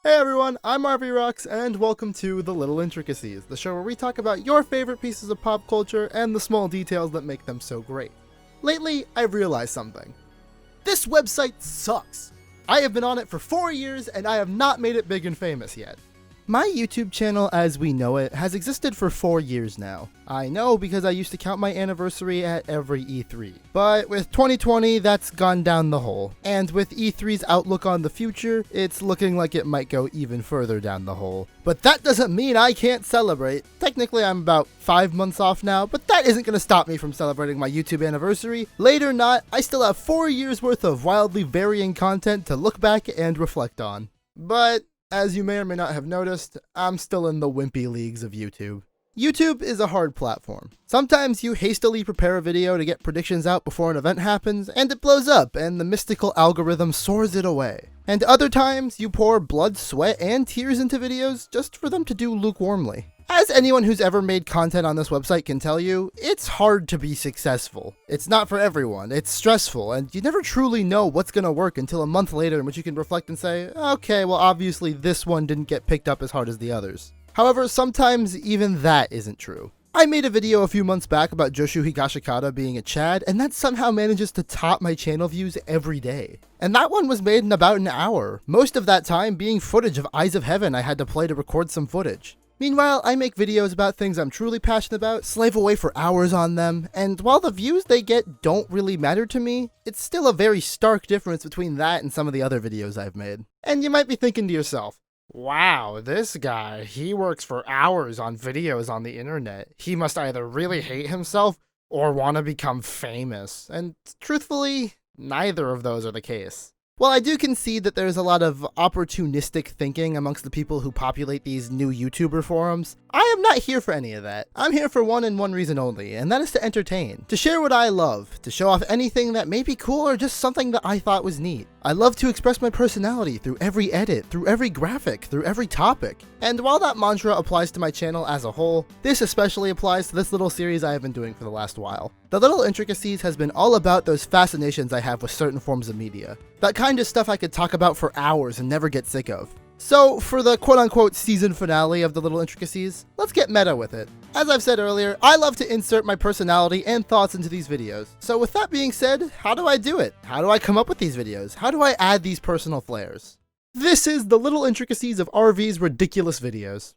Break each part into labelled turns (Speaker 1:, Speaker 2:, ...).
Speaker 1: Hey everyone, I'm RVRocks, and welcome to the Little Intricacies, the show where we talk about your favorite pieces of pop culture and the small details that make them so great. Lately, I've realized something. This website sucks! I have been on it for 4 years, and I have not made it big and famous yet. My YouTube channel as we know it has existed for 4 years now. I know because I used to count my anniversary at every E3. But with 2020, that's gone down the hole. And with E3's outlook on the future, it's looking like it might go even further down the hole. But that doesn't mean I can't celebrate. Technically, I'm about 5 months off now, but that isn't going to stop me from celebrating my YouTube anniversary. Late or not, I still have 4 years worth of wildly varying content to look back and reflect on. But as you may or may not have noticed, I'm still in the wimpy leagues of YouTube. YouTube is a hard platform. Sometimes you hastily prepare a video to get predictions out before an event happens, and it blows up, and the mystical algorithm soars it away. And other times, you pour blood, sweat, and tears into videos just for them to do lukewarmly. As anyone who's ever made content on this website can tell you, it's hard to be successful. It's not for everyone, it's stressful, and you never truly know what's gonna work until a month later in which you can reflect and say, okay, well obviously this one didn't get picked up as hard as the others. However, sometimes even that isn't true. I made a video a few months back about Joshu Higashikata being a Chad, and that somehow manages to top my channel views every day. And that one was made in about an hour, most of that time being footage of Eyes of Heaven I had to play to record some footage. Meanwhile, I make videos about things I'm truly passionate about, slave away for hours on them, and while the views they get don't really matter to me, it's still a very stark difference between that and some of the other videos I've made. And you might be thinking to yourself, wow, this guy, he works for hours on videos on the internet. He must either really hate himself or want to become famous. And truthfully, neither of those are the case. While I do concede that there's a lot of opportunistic thinking amongst the people who populate these new YouTuber forums, I am not here for any of that. I'm here for one and one reason only, and that is to entertain, to share what I love, to show off anything that may be cool or just something that I thought was neat. I love to express my personality through every edit, through every graphic, through every topic. And while that mantra applies to my channel as a whole, this especially applies to this little series I have been doing for the last while. The Little Intricacies has been all about those fascinations I have with certain forms of media. That kind of stuff I could talk about for hours and never get sick of. So, for the quote-unquote season finale of The Little Intricacies, let's get meta with it. As I've said earlier, I love to insert my personality and thoughts into these videos. So with that being said, how do I do it? How do I come up with these videos? How do I add these personal flares? This is The Little Intricacies of RV's ridiculous videos.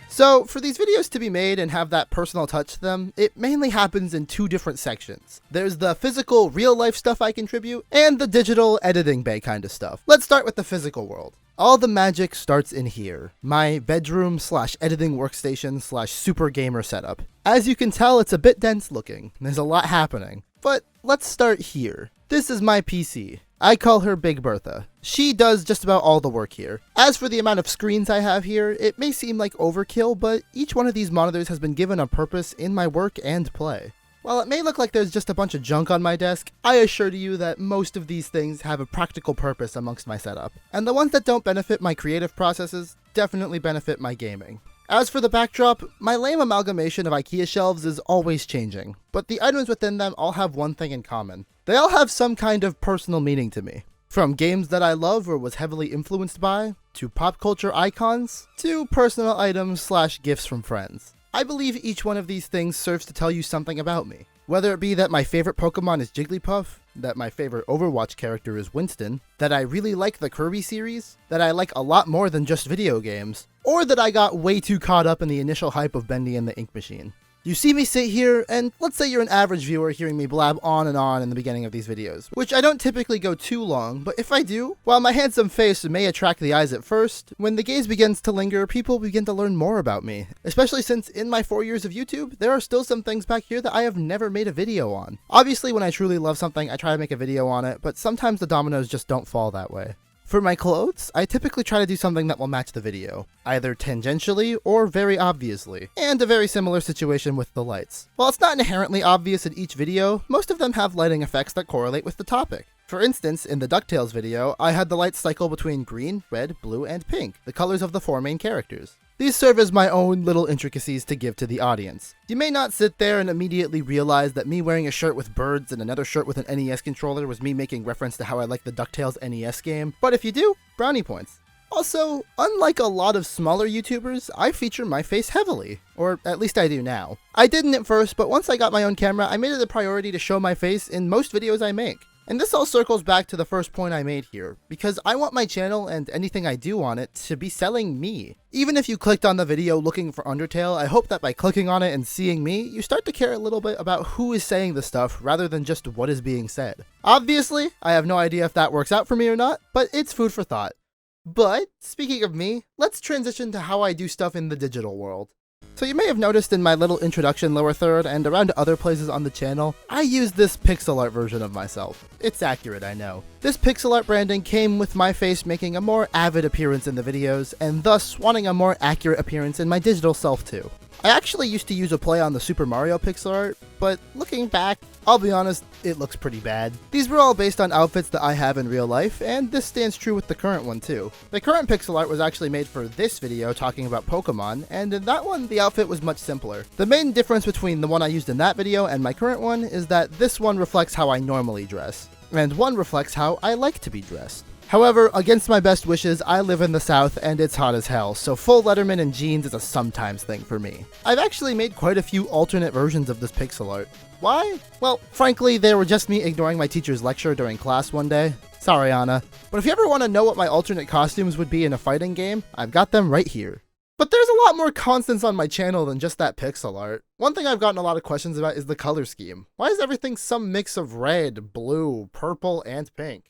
Speaker 1: So, for these videos to be made and have that personal touch to them, it mainly happens in two different sections. There's the physical, real-life stuff I contribute, and the digital editing bay kind of stuff. Let's start with the physical world. All the magic starts in here, my bedroom / editing workstation / super gamer setup. As you can tell, it's a bit dense looking. There's a lot happening. But let's start here. This is my PC. I call her Big Bertha. She does just about all the work here. As for the amount of screens I have here, it may seem like overkill, but each one of these monitors has been given a purpose in my work and play. While it may look like there's just a bunch of junk on my desk, I assure you that most of these things have a practical purpose amongst my setup. And the ones that don't benefit my creative processes definitely benefit my gaming. As for the backdrop, my lame amalgamation of IKEA shelves is always changing, but the items within them all have one thing in common. They all have some kind of personal meaning to me. From games that I love or was heavily influenced by, to pop culture icons, to personal items / gifts from friends. I believe each one of these things serves to tell you something about me. Whether it be that my favorite Pokemon is Jigglypuff, that my favorite Overwatch character is Winston, that I really like the Kirby series, that I like a lot more than just video games, or that I got way too caught up in the initial hype of Bendy and the Ink Machine. You see me sit here, and let's say you're an average viewer hearing me blab on and on in the beginning of these videos, which I don't typically go too long, but if I do, while my handsome face may attract the eyes at first, when the gaze begins to linger, people begin to learn more about me. Especially since in my 4 years of YouTube, there are still some things back here that I have never made a video on. Obviously, when I truly love something, I try to make a video on it, but sometimes the dominoes just don't fall that way. For my clothes, I typically try to do something that will match the video, either tangentially or very obviously, and a very similar situation with the lights. While it's not inherently obvious in each video, most of them have lighting effects that correlate with the topic. For instance, in the DuckTales video, I had the lights cycle between green, red, blue, and pink, the colors of the 4 main characters. These serve as my own little intricacies to give to the audience. You may not sit there and immediately realize that me wearing a shirt with birds and another shirt with an NES controller was me making reference to how I like the DuckTales NES game, but if you do, brownie points. Also, unlike a lot of smaller YouTubers, I feature my face heavily. Or at least I do now. I didn't at first, but once I got my own camera, I made it a priority to show my face in most videos I make. And this all circles back to the first point I made here, because I want my channel and anything I do on it to be selling me. Even if you clicked on the video looking for Undertale, I hope that by clicking on it and seeing me, you start to care a little bit about who is saying the stuff rather than just what is being said. Obviously, I have no idea if that works out for me or not, but it's food for thought. But, speaking of me, let's transition to how I do stuff in the digital world. So you may have noticed in my little introduction lower third and around other places on the channel, I use this pixel art version of myself. It's accurate, I know. This pixel art branding came with my face making a more avid appearance in the videos, and thus wanting a more accurate appearance in my digital self too. I actually used to use a play on the Super Mario pixel art, but looking back, I'll be honest, it looks pretty bad. These were all based on outfits that I have in real life, and this stands true with the current one too. The current pixel art was actually made for this video talking about Pokemon, and in that one, the outfit was much simpler. The main difference between the one I used in that video and my current one is that this one reflects how I normally dress, and one reflects how I like to be dressed. However, against my best wishes, I live in the South and it's hot as hell, so full Letterman and jeans is a sometimes thing for me. I've actually made quite a few alternate versions of this pixel art. Why? Well, frankly, they were just me ignoring my teacher's lecture during class one day. Sorry, Anna. But if you ever want to know what my alternate costumes would be in a fighting game, I've got them right here. But there's a lot more constants on my channel than just that pixel art. One thing I've gotten a lot of questions about is the color scheme. Why is everything some mix of red, blue, purple, and pink?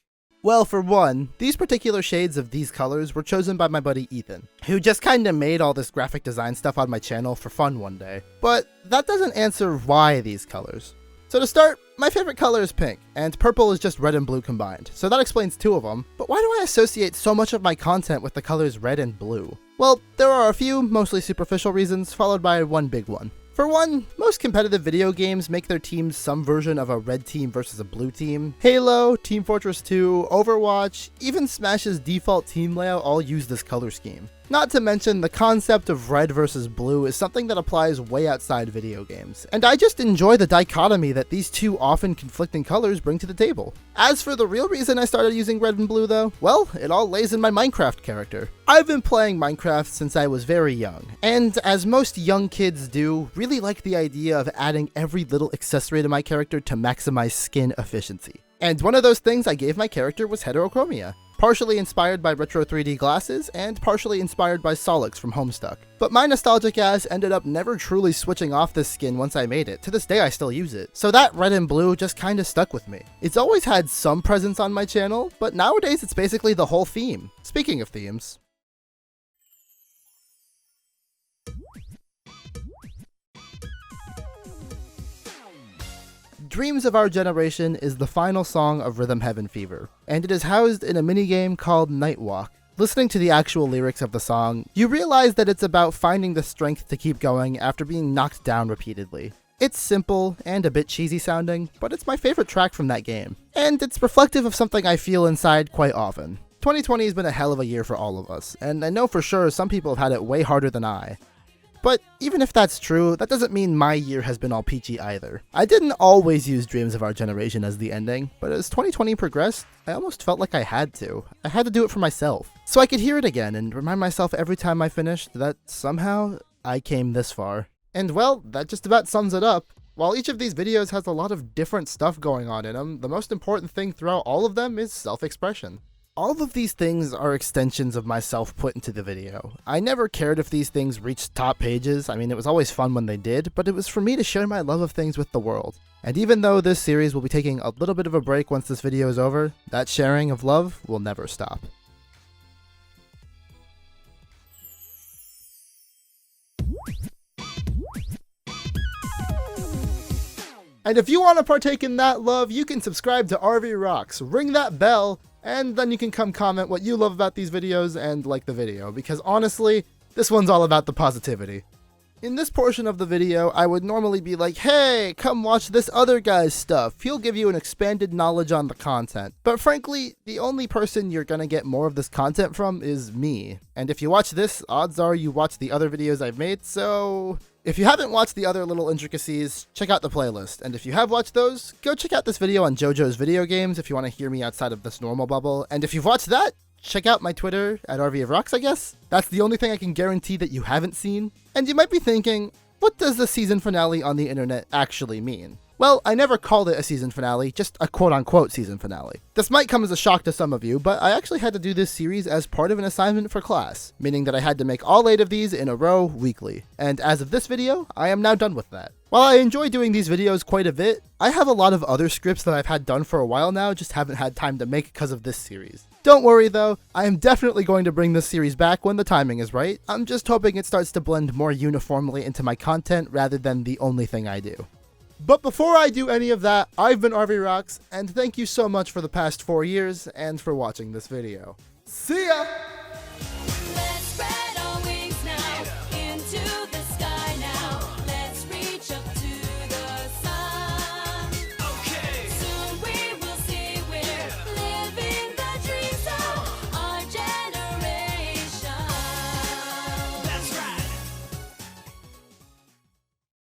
Speaker 1: Well, for one, these particular shades of these colors were chosen by my buddy Ethan, who just kinda made all this graphic design stuff on my channel for fun one day. But that doesn't answer why these colors. So to start, my favorite color is pink, and purple is just red and blue combined, so that explains two of them. But why do I associate so much of my content with the colors red and blue? Well, there are a few, mostly superficial reasons, followed by one big one. For one, most competitive video games make their teams some version of a red team versus a blue team. Halo, Team Fortress 2, Overwatch, even Smash's default team layout all use this color scheme. Not to mention, the concept of red versus blue is something that applies way outside video games, and I just enjoy the dichotomy that these two often conflicting colors bring to the table. As for the real reason I started using red and blue though, well, it all lays in my Minecraft character. I've been playing Minecraft since I was very young, and as most young kids do, really like the idea of adding every little accessory to my character to maximize skin efficiency. And one of those things I gave my character was heterochromia. Partially inspired by retro 3D glasses, and partially inspired by Solix from Homestuck. But my nostalgic ass ended up never truly switching off this skin once I made it. To this day I still use it. So that red and blue just kinda stuck with me. It's always had some presence on my channel, but nowadays it's basically the whole theme. Speaking of themes. Dreams of Our Generation is the final song of Rhythm Heaven Fever, and it is housed in a minigame called Night Walk. Listening to the actual lyrics of the song, you realize that it's about finding the strength to keep going after being knocked down repeatedly. It's simple and a bit cheesy sounding, but it's my favorite track from that game, and it's reflective of something I feel inside quite often. 2020 has been a hell of a year for all of us, and I know for sure some people have had it way harder than I. But even if that's true, that doesn't mean my year has been all peachy either. I didn't always use Dreams of Our Generation as the ending, but as 2020 progressed, I almost felt like I had to. I had to do it for myself, so I could hear it again and remind myself every time I finished that somehow I came this far. And well, that just about sums it up. While each of these videos has a lot of different stuff going on in them, the most important thing throughout all of them is self-expression. All of these things are extensions of myself put into the video. I never cared if these things reached top pages. I mean, it was always fun when they did, but it was for me to share my love of things with the world. And even though this series will be taking a little bit of a break once this video is over, that sharing of love will never stop. And if you want to partake in that love, you can subscribe to RVRocks, ring that bell, and then you can come comment what you love about these videos and like the video, because honestly, this one's all about the positivity. In this portion of the video, I would normally be like, hey, come watch this other guy's stuff. He'll give you an expanded knowledge on the content. But frankly, the only person you're gonna get more of this content from is me. And if you watch this, odds are you watch the other videos I've made, so if you haven't watched the other Little Intricacies, check out the playlist. And if you have watched those, go check out this video on JoJo's video games if you want to hear me outside of this normal bubble. And if you've watched that, check out my Twitter at RVRocks, I guess. That's the only thing I can guarantee that you haven't seen. And you might be thinking, what does the season finale on the internet actually mean? Well, I never called it a season finale, just a quote-unquote season finale. This might come as a shock to some of you, but I actually had to do this series as part of an assignment for class, meaning that I had to make all 8 of these in a row weekly. And as of this video, I am now done with that. While I enjoy doing these videos quite a bit, I have a lot of other scripts that I've had done for a while now, just haven't had time to make because of this series. Don't worry though, I am definitely going to bring this series back when the timing is right. I'm just hoping it starts to blend more uniformly into my content rather than the only thing I do. But before I do any of that, I've been RVRocks, and thank you so much for the past 4 years and for watching this video. See ya!